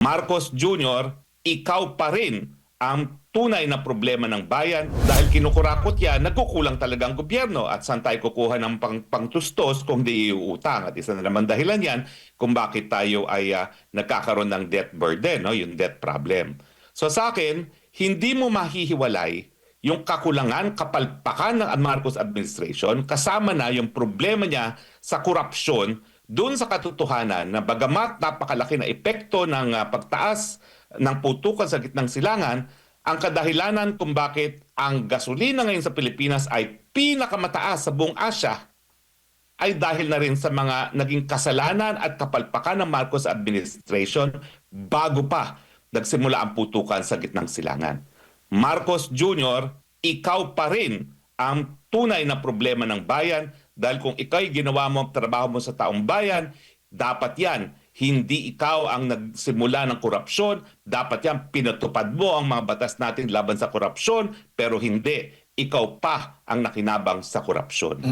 Marcos Jr., ikaw pa rin ang tunay na problema ng bayan dahil kinukurakot yan, nagkukulang talaga ang gobyerno at saan tayo kukuha ng pangtustos kung di iuutang. At isa na naman dahilan yan kung bakit tayo ay nagkakaroon ng debt burden, no? Yung debt problem. So sa akin, hindi mo mahihiwalay yung kakulangan, kapalpakan ng Marcos administration kasama na yung problema niya sa korupsyon doon sa katotohanan na bagamat napakalaki na epekto ng pagtaas ng putukan sa gitnang silangan, ang kadahilanan kung bakit ang gasolina ngayon sa Pilipinas ay pinakamataas sa buong Asya ay dahil na rin sa mga naging kasalanan at kapalpakan ng Marcos administration bago pa nagsimula ang putukan sa gitnang silangan. Marcos Jr., ikaw pa rin ang tunay na problema ng bayan dahil kung ikaw'y ginawa mo ang trabaho mo sa taong bayan, dapat yan, hindi ikaw ang nagsimula ng korupsyon, dapat yan, pinatupad mo ang mga batas natin laban sa korupsyon, pero hindi, ikaw pa ang nakinabang sa korupsyon.